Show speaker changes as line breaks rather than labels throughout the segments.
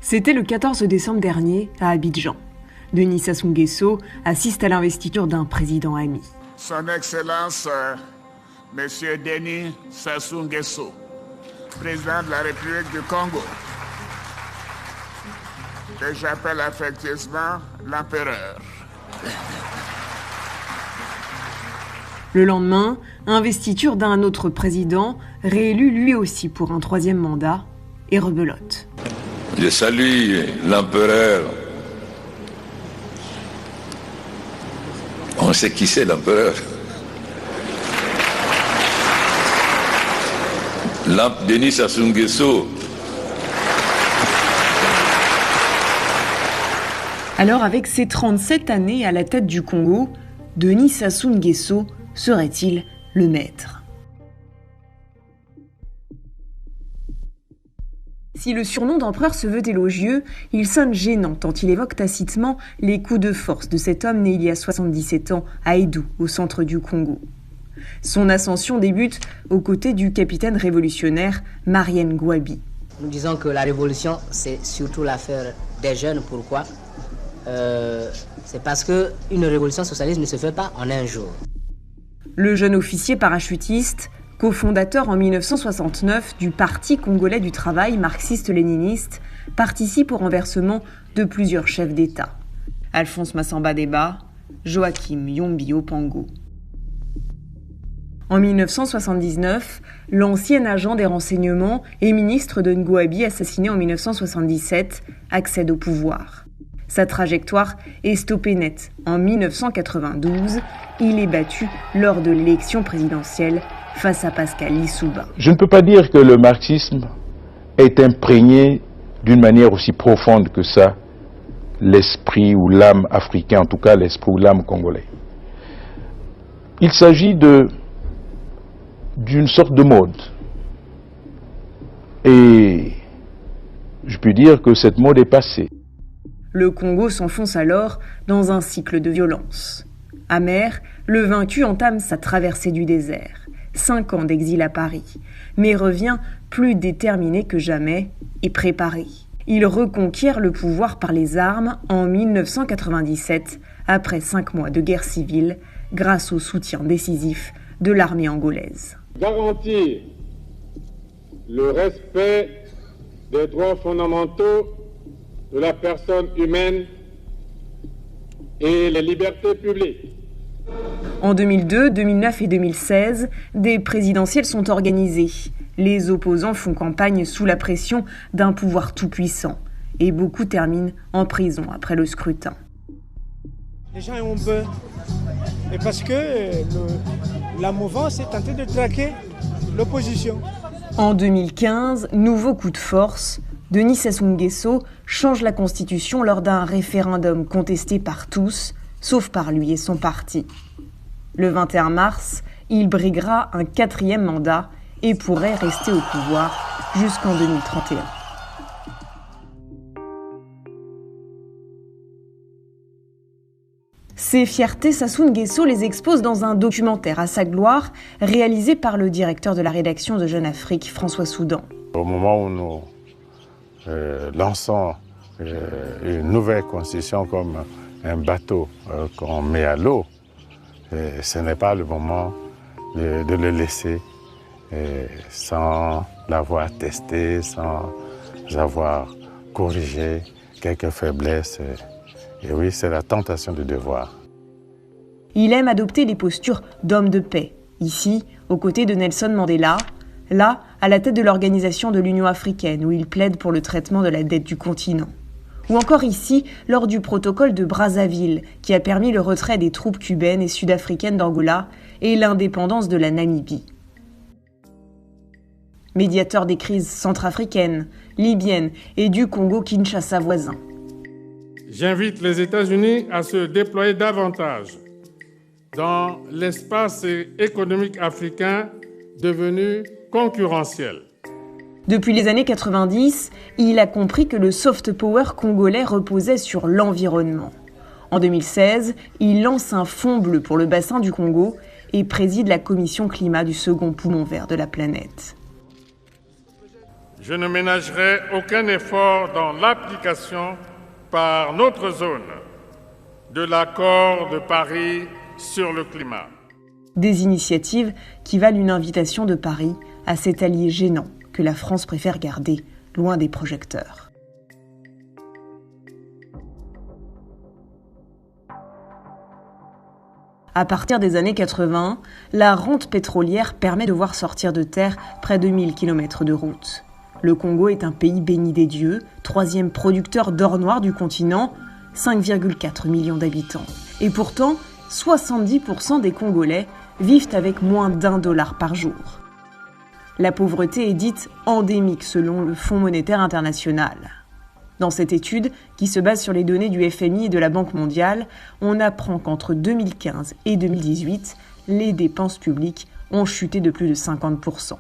C'était le 14 décembre dernier à Abidjan. Denis Sassou Nguesso assiste à l'investiture d'un président ami.
Son Excellence, Monsieur Denis Sassou Nguesso, président de la République du Congo, que j'appelle affectueusement l'empereur.
Le lendemain, investiture d'un autre président, réélu lui aussi pour un troisième mandat, et rebelote.
Je salue l'empereur. On sait qui c'est l'empereur. Denis Sassou Nguesso.
Alors, avec ses 37 années à la tête du Congo, Denis Sassou Nguesso serait-il le maître ? Si le surnom d'empereur se veut élogieux, il sonne gênant tant il évoque tacitement les coups de force de cet homme né il y a 77 ans à Edou, au centre du Congo. Son ascension débute aux côtés du capitaine révolutionnaire Marien Ngouabi.
Nous disons que la révolution, c'est surtout l'affaire des jeunes. Pourquoi ? C'est parce qu'une révolution socialiste ne se fait pas en un jour.
Le jeune officier parachutiste, cofondateur en 1969 du Parti congolais du travail marxiste-léniniste, participe au renversement de plusieurs chefs d'État. Alphonse Massamba Deba, Joachim Yombi Opango. En 1979, l'ancien agent des renseignements et ministre de Ngouabi, assassiné en 1977, accède au pouvoir. Sa trajectoire est stoppée net. En 1992, il est battu lors de l'élection présidentielle face à Pascal Lissouba.
Je ne peux pas dire que le marxisme est imprégné d'une manière aussi profonde que ça l'esprit ou l'âme africain, en tout cas l'esprit ou l'âme congolais. Il s'agit d'une sorte de mode. Et je peux dire que cette mode est passée.
Le Congo s'enfonce alors dans un cycle de violence. Amer, le vaincu entame sa traversée du désert. 5 ans d'exil à Paris, mais revient plus déterminé que jamais et préparé. Il reconquiert le pouvoir par les armes en 1997, après 5 mois de guerre civile, grâce au soutien décisif de l'armée angolaise.
Garantir le respect des droits fondamentaux de la personne humaine et les libertés publiques.
En 2002, 2009 et 2016, des présidentielles sont organisées. Les opposants font campagne sous la pression d'un pouvoir tout-puissant. Et beaucoup terminent en prison après le scrutin.
Les gens ont peur. Et parce que la mouvance est tentée de traquer l'opposition.
En 2015, nouveau coup de force. Denis Sassou Nguesso change la Constitution lors d'un référendum contesté par tous, sauf par lui et son parti. Le 21 mars, il briguera un 4e mandat et pourrait rester au pouvoir jusqu'en 2031. Ses fiertés, Sassou Nguesso les expose dans un documentaire à sa gloire, réalisé par le directeur de la rédaction de Jeune Afrique, François Soudan.
Au moment où nous lançons une nouvelle constitution comme un bateau qu'on met à l'eau, ce n'est pas le moment de le laisser sans l'avoir testé, sans avoir corrigé quelques faiblesses. Et oui, c'est la tentation du devoir.
Il aime adopter les postures d'homme de paix. Ici, aux côtés de Nelson Mandela, là, à la tête de l'Organisation de l'Union africaine, où il plaide pour le traitement de la dette du continent. Ou encore ici, lors du protocole de Brazzaville, qui a permis le retrait des troupes cubaines et sud-africaines d'Angola et l'indépendance de la Namibie. Médiateur des crises centrafricaines, libyennes et du Congo-Kinshasa voisin.
J'invite les États-Unis à se déployer davantage dans l'espace économique africain devenu concurrentiel.
Depuis les années 90, il a compris que le soft power congolais reposait sur l'environnement. En 2016, il lance un fonds bleu pour le bassin du Congo et préside la commission climat du second poumon vert de la planète.
je ne ménagerai aucun effort dans l'application par notre zone de l'accord de Paris sur le climat.
Des initiatives qui valent une invitation de Paris à cet allié gênant que la France préfère garder loin des projecteurs. À partir des années 80, la rente pétrolière permet de voir sortir de terre près de 1000 km de route. Le Congo est un pays béni des dieux, 3e producteur d'or noir du continent, 5,4 millions d'habitants. Et pourtant, 70% des Congolais vivent avec moins d'$1 par jour. La pauvreté est dite endémique selon le Fonds monétaire international. Dans cette étude, qui se base sur les données du FMI et de la Banque mondiale, on apprend qu'entre 2015 et 2018, les dépenses publiques ont chuté de plus de 50%.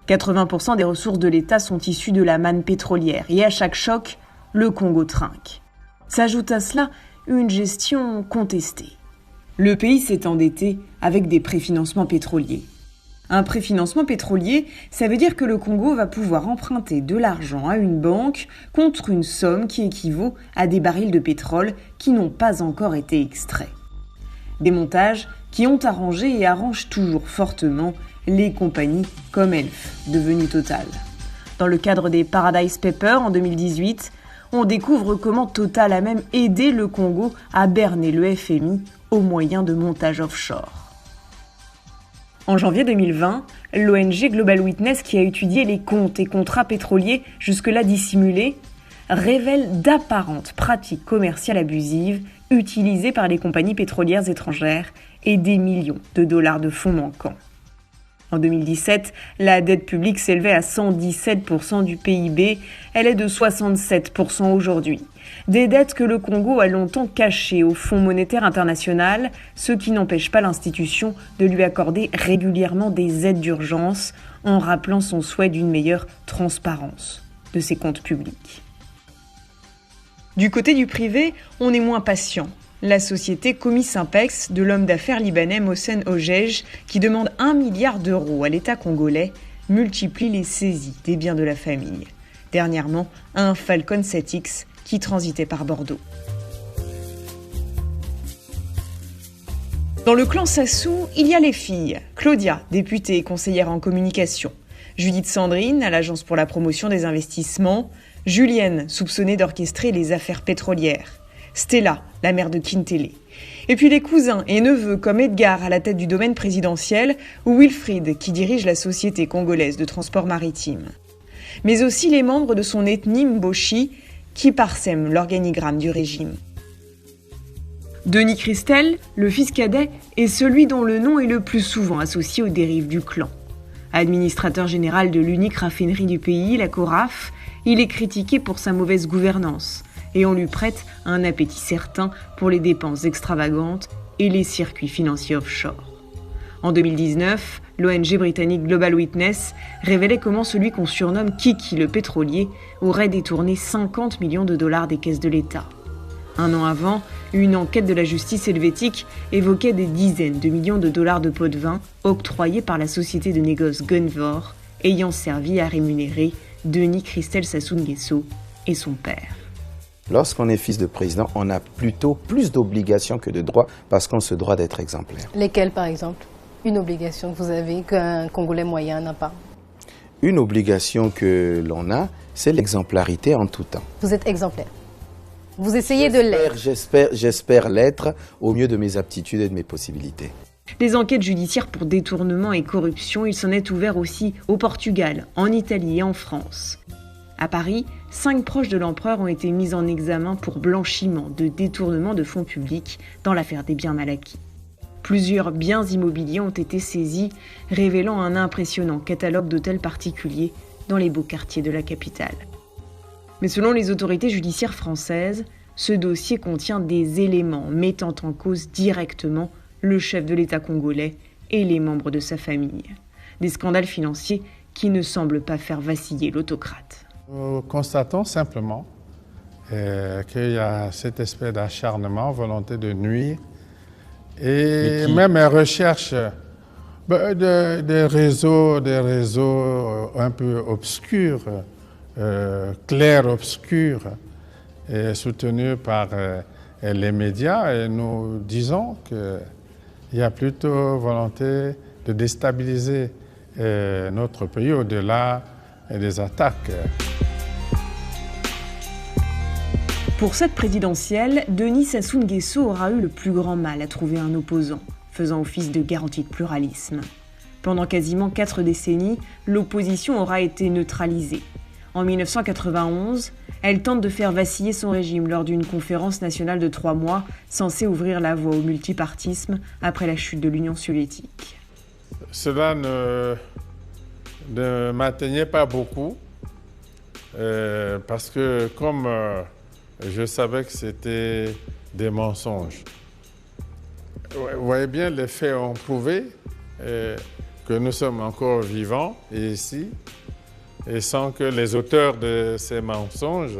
80% des ressources de l'État sont issues de la manne pétrolière et à chaque choc, le Congo trinque. S'ajoute à cela une gestion contestée. Le pays s'est endetté avec des préfinancements pétroliers. Un préfinancement pétrolier, ça veut dire que le Congo va pouvoir emprunter de l'argent à une banque contre une somme qui équivaut à des barils de pétrole qui n'ont pas encore été extraits. Des montages qui ont arrangé et arrangent toujours fortement les compagnies comme Elf, devenues Total. Dans le cadre des Paradise Papers en 2018, on découvre comment Total a même aidé le Congo à berner le FMI au moyen de montages offshore. En janvier 2020, l'ONG Global Witness, qui a étudié les comptes et contrats pétroliers jusque-là dissimulés, révèle d'apparentes pratiques commerciales abusives utilisées par les compagnies pétrolières étrangères et des millions de dollars de fonds manquants. En 2017, la dette publique s'élevait à 117% du PIB, elle est de 67% aujourd'hui. Des dettes que le Congo a longtemps cachées au Fonds monétaire international, ce qui n'empêche pas l'institution de lui accorder régulièrement des aides d'urgence en rappelant son souhait d'une meilleure transparence de ses comptes publics. Du côté du privé, on est moins patient. La société Comis Impex de l'homme d'affaires libanais Mohsen Ojej, qui demande 1 milliard d'euros à l'État congolais, multiplie les saisies des biens de la famille. Dernièrement, un Falcon 7X qui transitait par Bordeaux. Dans le clan Sassou, il y a les filles. Claudia, députée et conseillère en communication. Judith Sandrine, à l'Agence pour la promotion des investissements. Julienne, soupçonnée d'orchestrer les affaires pétrolières. Stella, la mère de Kintele. Et puis les cousins et neveux comme Edgar à la tête du domaine présidentiel ou Wilfried qui dirige la société congolaise de transport maritime. Mais aussi les membres de son ethnie Mboshi qui parsèment l'organigramme du régime. Denis Christel, le fils cadet, est celui dont le nom est le plus souvent associé aux dérives du clan. Administrateur général de l'unique raffinerie du pays, la Coraf, il est critiqué pour sa mauvaise gouvernance. Et on lui prête un appétit certain pour les dépenses extravagantes et les circuits financiers offshore. En 2019, l'ONG britannique Global Witness révélait comment celui qu'on surnomme Kiki le pétrolier aurait détourné 50 millions de dollars des caisses de l'État. Un an avant, une enquête de la justice helvétique évoquait des dizaines de millions de dollars de pots de vin octroyés par la société de négoce Gunvor, ayant servi à rémunérer Denis Christel Sassou Nguesso et son père.
Lorsqu'on est fils de président, on a plutôt plus d'obligations que de droits parce qu'on se doit d'être exemplaire.
Lesquelles, par exemple? Une obligation que vous avez qu'un Congolais moyen n'a pas?
Une obligation que l'on a, c'est l'exemplarité en tout temps.
Vous êtes exemplaire. Vous essayez de l'être.
J'espère l'être au mieux de mes aptitudes et de mes possibilités.
Les enquêtes judiciaires pour détournement et corruption, il s'en est ouvert aussi au Portugal, en Italie et en France. À Paris, 5 proches de l'empereur ont été mis en examen pour blanchiment de détournement de fonds publics dans l'affaire des biens mal acquis. Plusieurs biens immobiliers ont été saisis, révélant un impressionnant catalogue d'hôtels particuliers dans les beaux quartiers de la capitale. Mais selon les autorités judiciaires françaises, ce dossier contient des éléments mettant en cause directement le chef de l'État congolais et les membres de sa famille. Des scandales financiers qui ne semblent pas faire vaciller l'autocrate.
Nous constatons simplement qu'il y a cette espèce d'acharnement, volonté de nuire, et même une recherche Des réseaux un peu obscurs, clairs-obscurs, soutenus par les médias. Et nous disons qu'il y a plutôt volonté de déstabiliser notre pays au-delà des attaques.
Pour cette présidentielle, Denis Sassou Nguesso aura eu le plus grand mal à trouver un opposant, faisant office de garantie de pluralisme. Pendant quasiment 4 décennies, l'opposition aura été neutralisée. En 1991, elle tente de faire vaciller son régime lors d'une conférence nationale de 3 mois, censée ouvrir la voie au multipartisme après la chute de l'Union soviétique.
Cela ne m'atteignait pas beaucoup, parce que comme je savais que c'était des mensonges. Vous voyez bien, les faits ont prouvé que nous sommes encore vivants ici, et sans que les auteurs de ces mensonges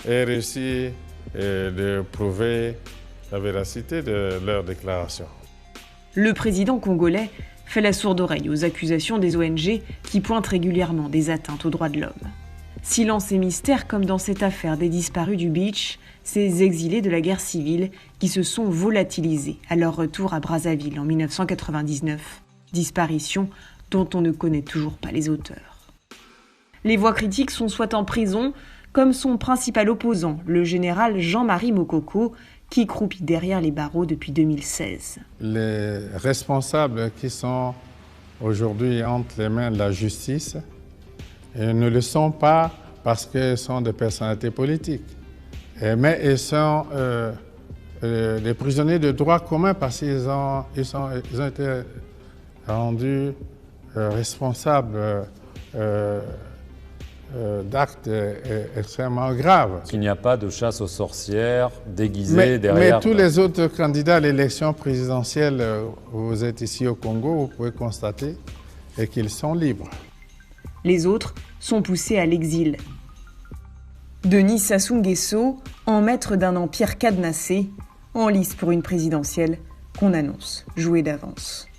aient réussi de prouver la véracité de leurs déclarations.
Le président congolais fait la sourde oreille aux accusations des ONG qui pointent régulièrement des atteintes aux droits de l'homme. Silence et mystère comme dans cette affaire des disparus du Beach, ces exilés de la guerre civile qui se sont volatilisés à leur retour à Brazzaville en 1999. Disparition dont on ne connaît toujours pas les auteurs. Les voix critiques sont soit en prison, comme son principal opposant, le général Jean-Marie Mokoko, qui croupit derrière les barreaux depuis 2016.
Les responsables qui sont aujourd'hui entre les mains de la justice ne le sont pas parce qu'ils sont des personnalités politiques, mais ils sont des prisonniers de droit commun parce qu'ils ont été rendus responsables d'actes extrêmement graves.
Il n'y a pas de chasse aux sorcières déguisée derrière.
Mais tous les autres candidats à l'élection présidentielle, vous êtes ici au Congo, vous pouvez constater qu'ils sont libres.
Les autres sont poussés à l'exil. Denis Sassou Nguesso, en maître d'un empire cadenassé, en lice pour une présidentielle qu'on annonce jouée d'avance.